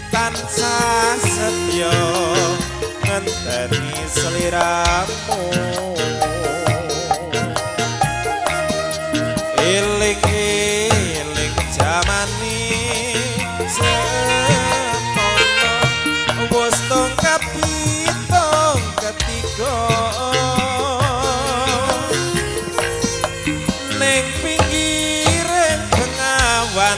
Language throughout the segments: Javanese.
tansah setya ngenteni sliramu eling-eling jamane semono wis tongkap pitung ketiga ning pinggiring bengawan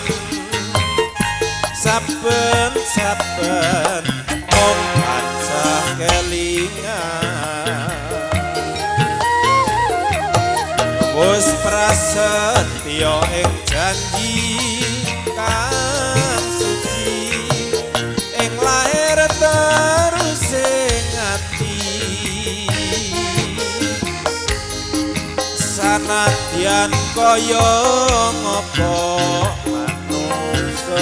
saben-saben mung tansah kelingan wis prasetya ing janji kang suci ing lair terus ing ati sanadyan kaya ngapa manungsa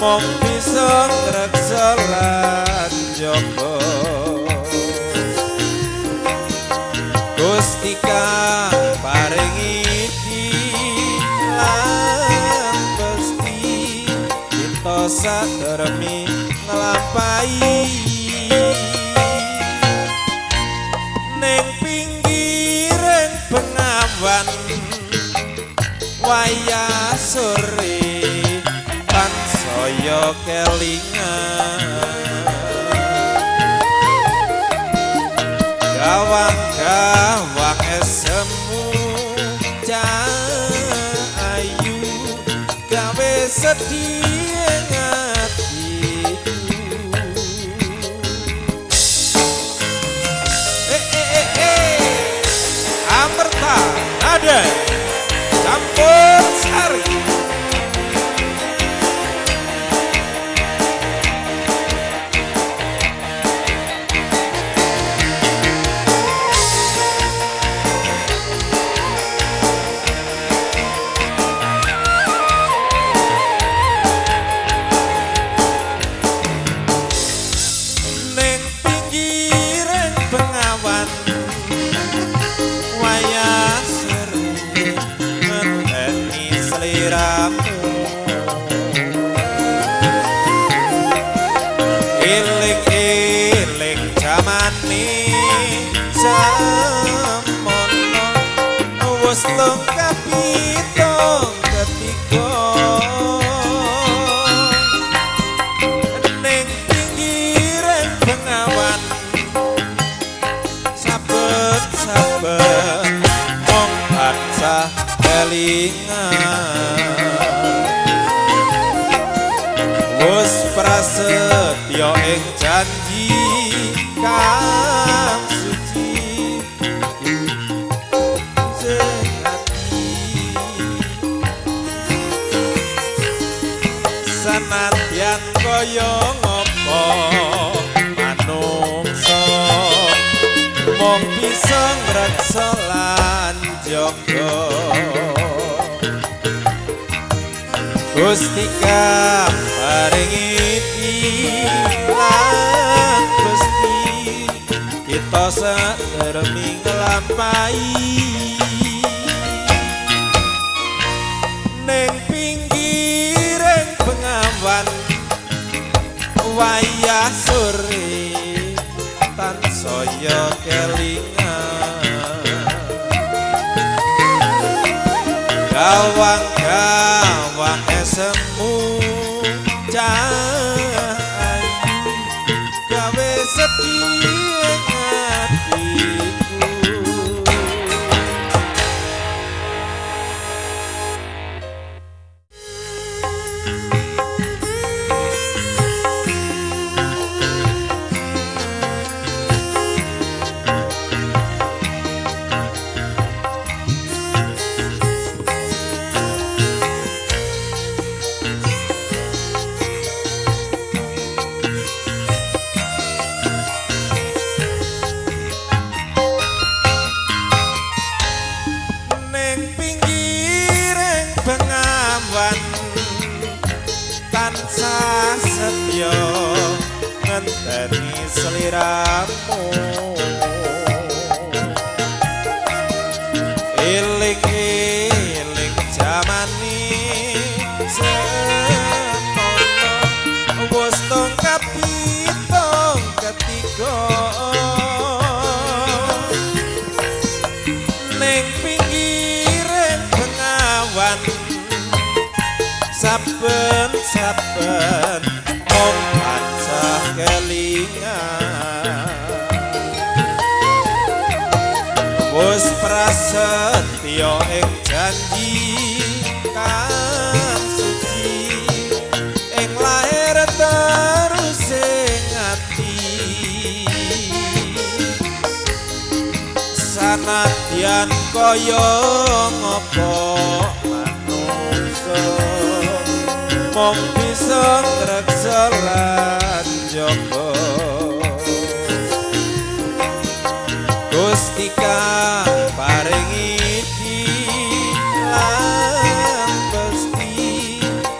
mung bisa ngreksa lan jaga Gusti kang paringi iki lan Gusti kita sadermi nglampahi ning pinggiring bengawan wayah sore tansaya kelingan gawang-gawang esemu ayu gawe sedih hatiku Amerta nada campur sari eling-eling jamane semono wis tongkap pitung ketiga ning pinggiring bengawan saben-saben mung tansah kelingan wis prasetya ing janji kang suci sing ati sanadyan kaya ngapa manungsa mung bisa ngreksa lan jaga Gusti kang paringi lan Gusti kita sadermi nglampahi ning pinggiring bengawan wayah sore tansaya kelingan gawang-gawang esemu ayu gawe sedih hatiku setya ngenteni sliramu eling-eling jamane semono wis tong kapitong ketiga ning pinggiring bengawan saben-saben mung tansah kelingan wis prasetya ing janji kang suci ing lair terus ing ati sanadyan kaya ngapa manungsa mung bisa ngreksa lan njogo Gusti kang paringi lan pesti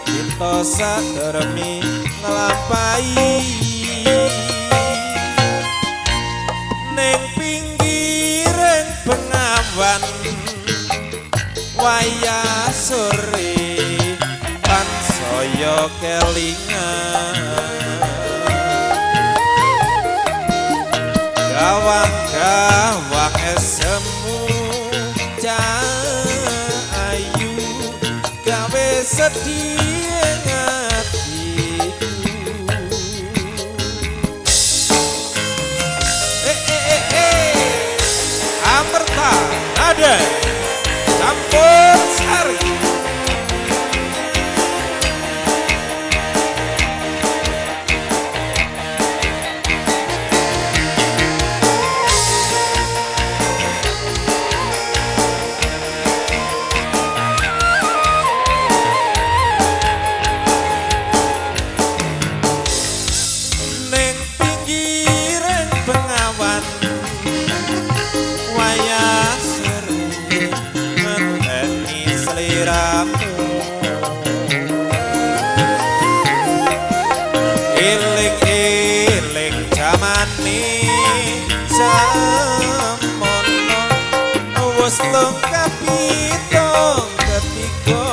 kita sadermi nglampahi ning pinggiring bengawan wayah sore tansaya kelingan gawang-gawang esemu ayu gawe sedih hatiku Amerta nada campur sari eling-eling jamane semono wis tong kapitong ketiga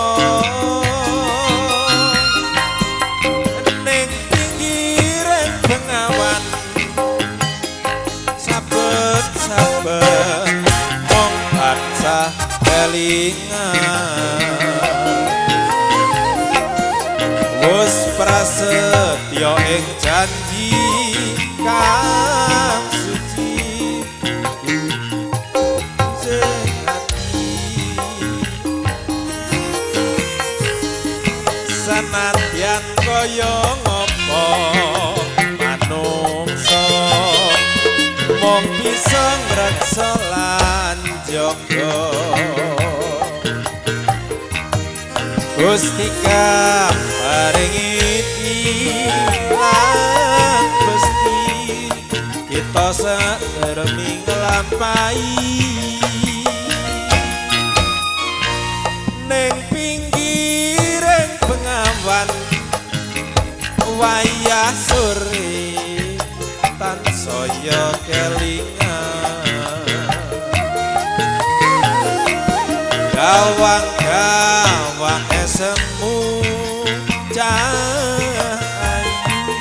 ning pinggiring bengawan saben-saben mung tansah kelingan wis prasetya ing janji kang suci sing ati sanadyan kaya ngapa manungsa mung bisa ngreksa lan njogo Gusti kang paringi lan pesti kita sadermi nglampahi ning pinggiring bengawan wayah sore tansaya kelingan gawang-gawang esemu ayu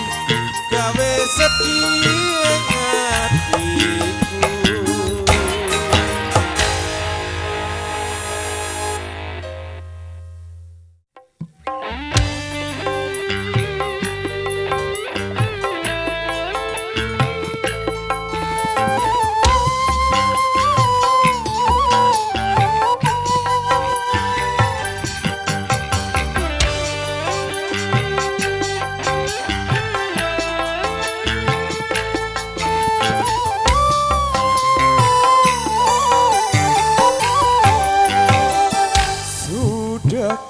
gawe sedih hatiku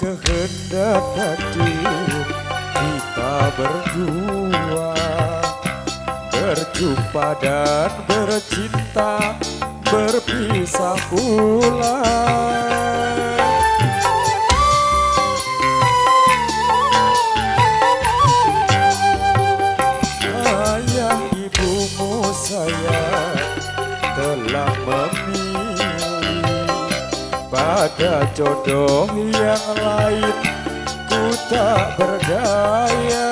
kehendak takdir kita berdua berjumpa dan bercinta berpisah pula. pada jodoh yang lain. Ku tak berdaya,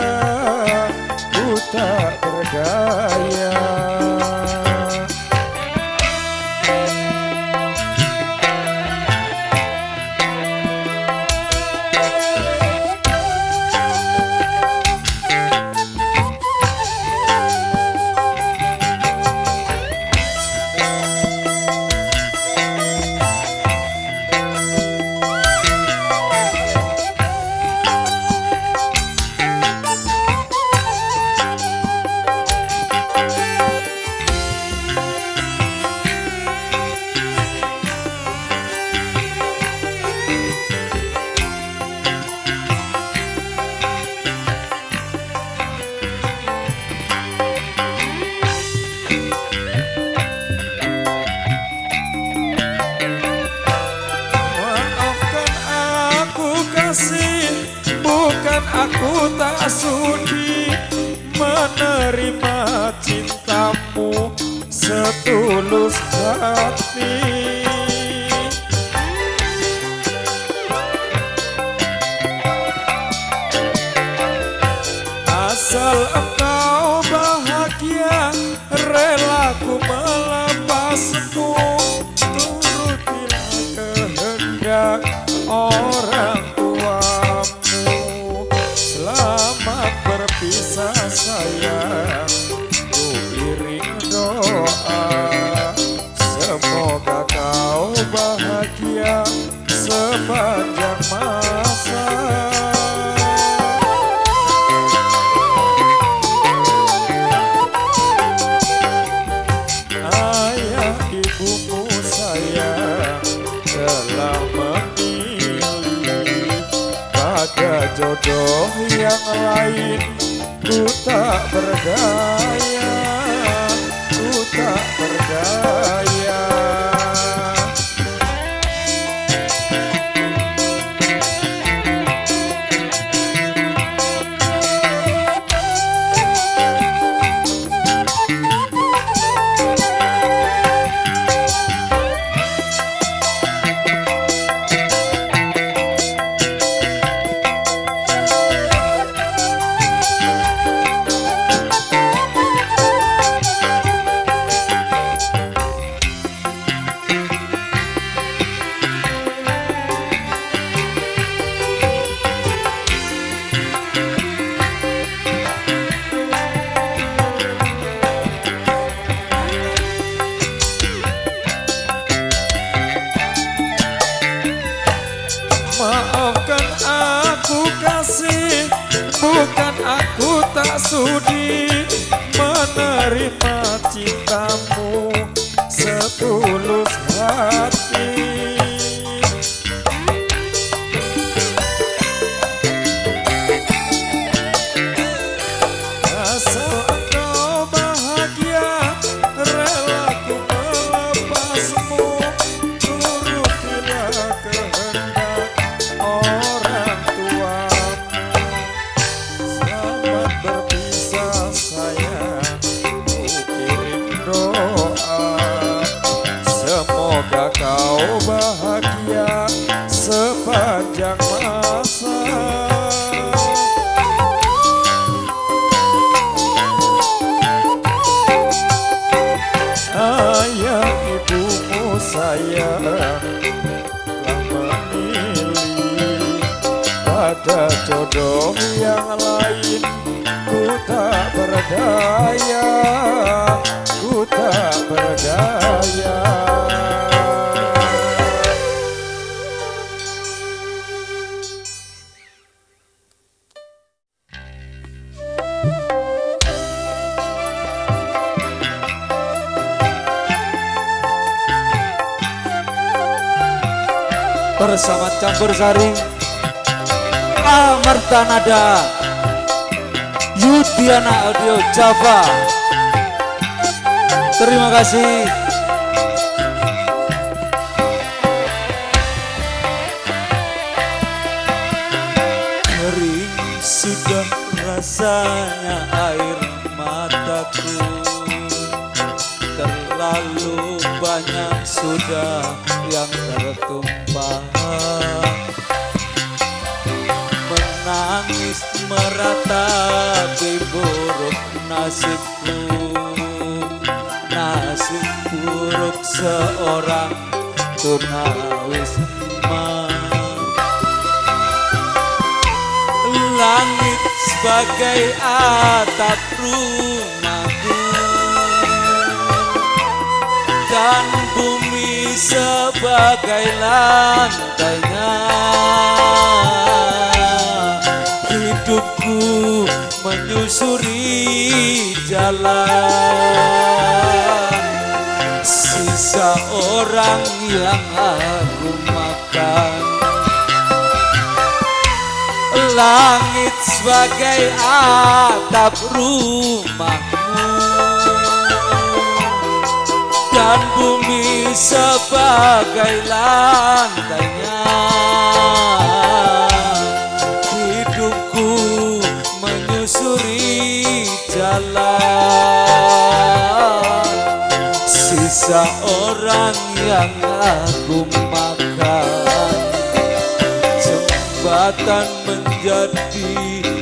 ku tak berdaya. Bukan aku tak sudi menerima cintamu setulus hati. Asal engkau bahagia, rela ku melepasmu. Turutilah kehendak orang tuamu. Selamat berpisah sayang, ku iring doa. Semoga kau bahagia sepanjang masa. Ayah ibumu sayang telah memilih pada jodoh yang lain. Ku tak berdaya, ku tak berdaya. Maafkan aku kasih, bukan aku tak sudi menerima cintamu setulus hati. Asal engkau bahagia, rela ku melepasmu. Turutilah kehendak orang tuamu. Selamat berpisah sayang, ku kirim doa. Semoga kau bahagia sepanjang masa. Ayah ibumu sayang telah memilih pada jodoh yang lain. Ku tak berdaya, ku tak berdaya. Bersama campur sari Amarta Nada Yudiana Audio Java. Terima kasih. Kering sudah rasanya air mataku, terlalu banyak sudah yang tertumpah. Menangis meratapi buruk nasibku, nasib buruk seorang tunawisma. Langit sebagai atap rumahku dan bumi sebagai lantainya. Hidupku menyusuri jalan, sisa orang yang aku makan. Langit sebagai atap rumahmu dan bumi sebagai lantainya. Hidupku menyusuri jalan, sisa orang yang aku makan. Jembatan menjadi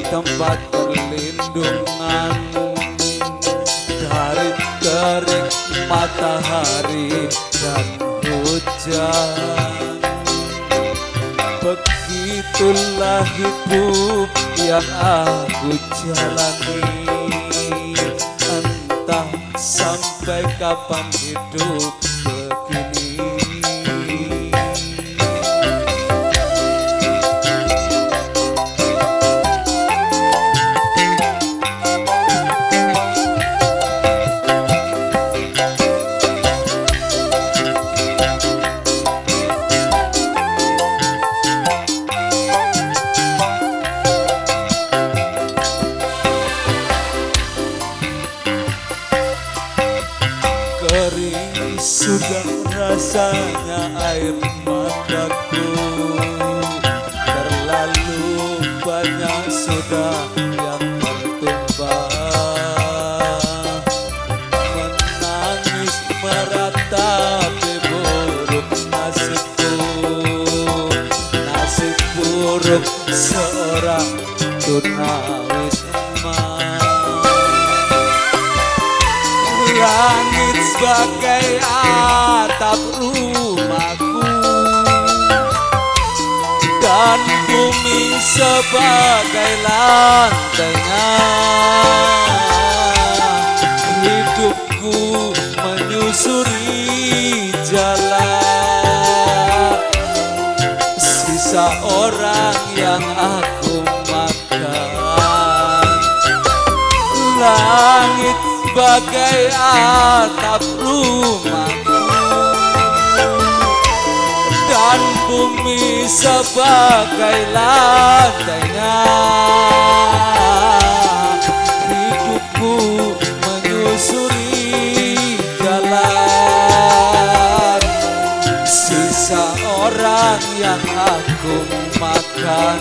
tempat perlindungan dari terik matahari dan hujan. Begitulah hidup yang aku jalani, entah sampai kapan hidup begini. Kering sudah rasanya air mataku, terlalu banyak sudah yang tertumpah. Menangis meratapi buruk nasibku, nasib buruk seorang tunawisma. Langit sebagai atap rumahku dan bumi sebagai lantainya. Hidupku menyusuri jalan, sisa orang yang aku makan. Langit sebagai atap rumahku dan bumi sebagai lantainya. Hidupku menyusuri jalan, sisa orang yang aku makan.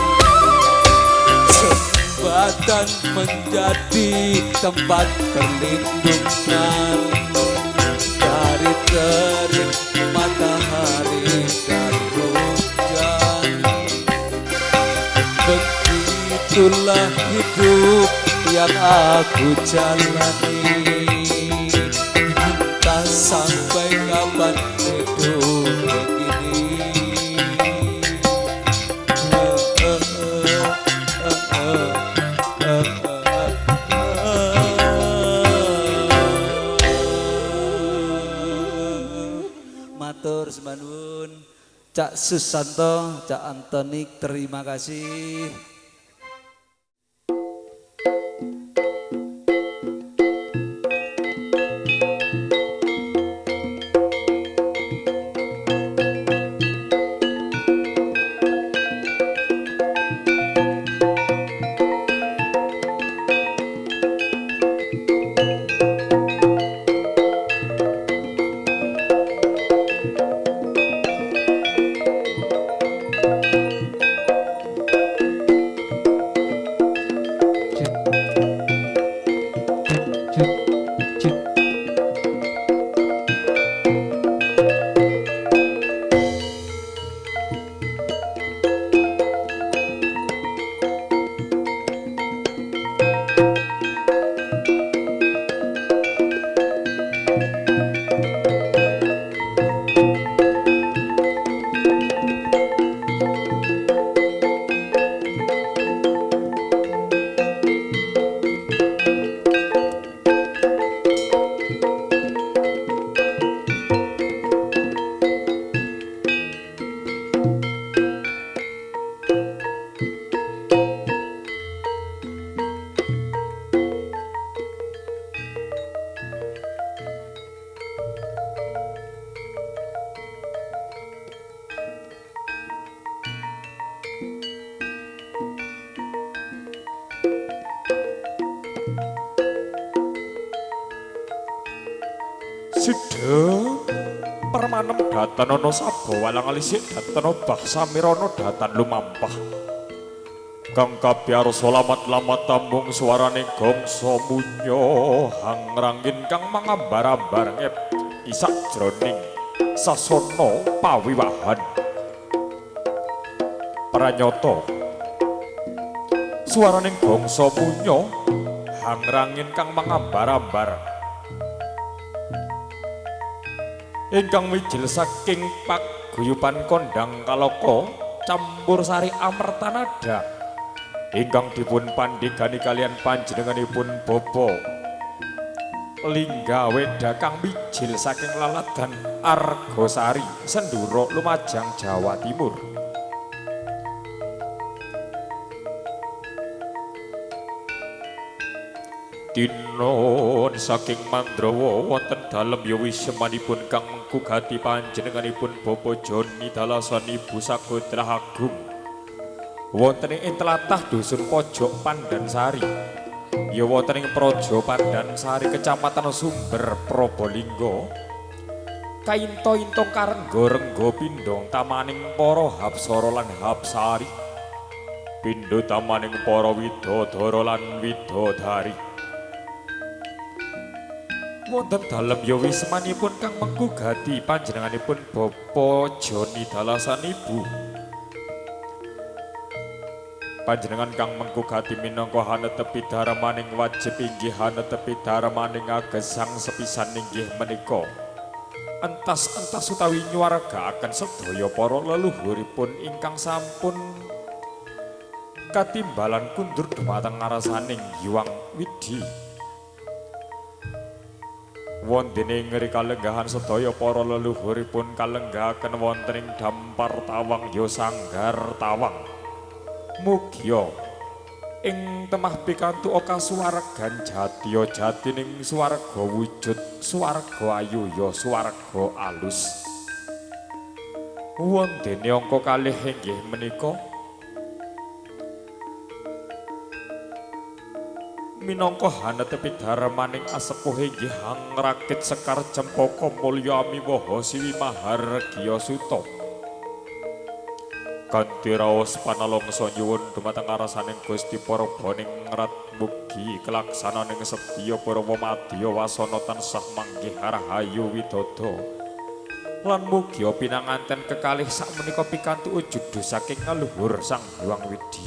Jembatan menjadi tempat perlindungan dari terik matahari dan hujan. Begitulah hidup yang aku jalani, entah sampai kapan hidup begini. Matur sembah nuwun Cak Susanto, Cak Antoni, terima kasih. Sideng permanem datan ana sabo walang alisik datan baksa mirana datan lumampah. Kang kabiarsa lamat-lamat tambung swaraning gongso munyo hangrangin kang mangambar-ambar ngep isak jroning sasana pawiwahan. Pranyata swaraning gongso munyo hangrangin kang mangambar-ambar ingkang wijil saking paguyuban kondang kalaka campur sari amertanada ingkang dipun pandhegani kalian panjenenganipun Bapa Linggaweda kang wijil saking laladan Argosari Senduro Lumajang Jawa Timur. Tinon saking Mandrawa wonten dalem ya wisemanipun kang mengkugati panjenenganipun Bapa Joni Dalasan Ibu Sagotra Agung wonten ing tlatah dusun Pojok Pandansari ya wonten ing Praja Pandansari Kecamatan Sumber Probolinggo kainto-into karengga-rengga pindhong tamaning para Hapsara lan Hapsari pindho tamaning para widodara lan widodari wonten dalem ya wismanipun kang menggugati panjenenganipun Bapa Joni Dalasan Ibu. Panjenengan kang menggugati minangka hanetepi darmaning wajib inggih hanetepi darmaning agesang sepisan inggih menika. Entas-entas utawi nyuwargaaken sedaya para leluhuripun ingkang sampun katimbalan kundur dhumateng ngarasaning Hyang Widi. Wondene ngeri kalenggahan sedaya para leluhuripun kalenggahaken wonten ing Dampar Tawang ya Sanggar Tawang. Mugya ing temah pikantuk kasuwargan jatiya jatining swarga wujud swarga ayu ya swarga alus. Wondene angka kalih inggih menika minangka hanetepi darmaning asepuh inggih ngrakit Sekar Cempaka Mulya Amiwaha Siwi Mahargya Suta. Kanthi raos panalongsa nyuwun dumateng ngarasaning Gusti Paraba ningrat mugi kelaksananing sedya para wamadya wasana tansah manggih rahayu widodha. Lan mugi pinanganten kekalih sakmenika pikantuk wujud saking leluhur Sang Hyang Widi.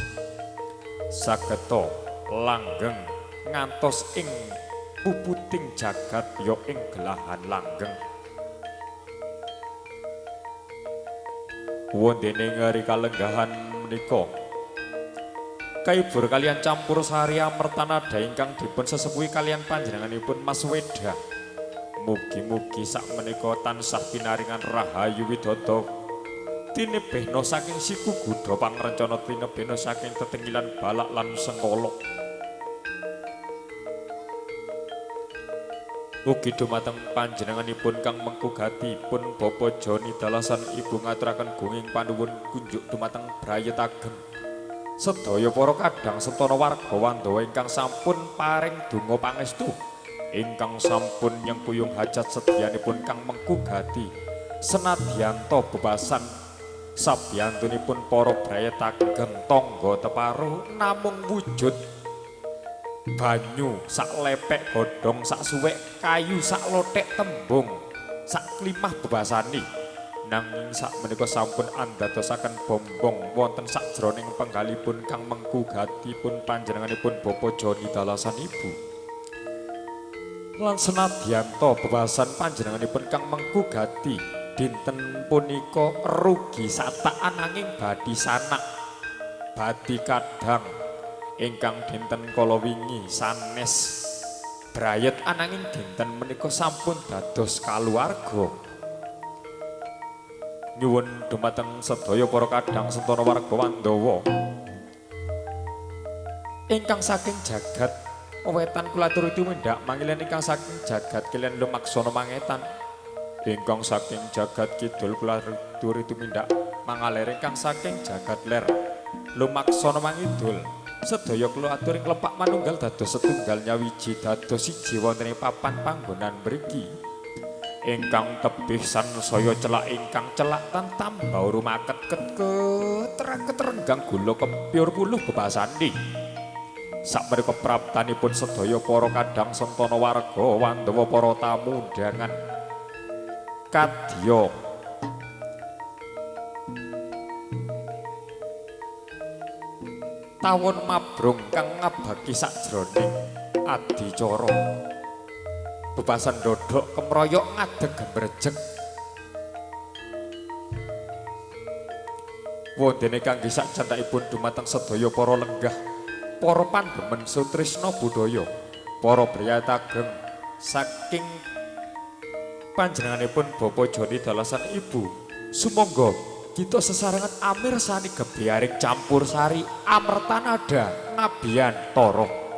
Sageta langgeng ngantos ing puputing jagat ya ing gelahan langgeng. Wondene ngeri kalenggahan menika kaibur kalian campur sari amertanada ingkang dipun sesepuhi kalian panjenenganipun Mas Weda. Mugi-mugi sakmenika tansah pinaringan rahayu widodha tinebehna saking siku gudha pangrencana tinebehna saking tetenggilan balak lan sengkala. Ugi dumateng panjenenganipun kang mengkugati pun Bapa Joni Dalasan Ibu ngaturaken gunging panuwun kunjuk dumateng brayet ageng sedaya para kadang setana warga Wandawa ingkang sampun paring donga pangestu ingkang sampun nyengkuyung hajat sedyanipun kang mengkugati senadyanto bebasan sabyantunipun para brayet ageng tangga teparo namung wujud banyu sak lepek godhong sak suwek kayu sak lothek tembung sak klimah bebasani nanging sak menika sampun andadosaken bombong wonten sakjroning penggalipun kang mengkugatipun panjenenganipun Bapa Joni Dalasan Ibu lan senadyanto bebasan panjenenganipun kang mengkugati dinten punika rugi satak ananging badi sanak badi kadang ingkang dinten kala wingi sanes brayet ananging dinten menika sampun dados kaluwarga. Nyuwun dumateng sedaya para kadang sentana warga Wandawa ingkang saking jagat wetan kula aturi tumindak mangilen ingkang saking jagat kaliyan lumaksana mangetan ingkang saking jagat kidul kula aturi tumindak mangaler ingkang saking jagat ler lumaksana mangidul sedaya kula aturi klepak manunggal dados setunggal nyawiji dados siji wonten ing papan panggonan mriki ingkang tebih sansaya celak ingkang celak tantam bauru maket keterenggang gula kepyur puluh bebasandi sakmenika praptanipun sedaya para kadang sentana warga Wandawa para tamu undangan kadya tawon mabrung kang ngabaki sajroning adicara bebasan dodok kemroyok ngadeg gembrejeg wondene kangge sakcandhakipun dumateng sedaya para lenggah para pandhemen sutrisna budaya para briyata ageng saking panjenenganipun Bapak Joni Dalasan Ibu sumangga kita sesarengan amir sani gebiaring campur sari amertanada nabian toro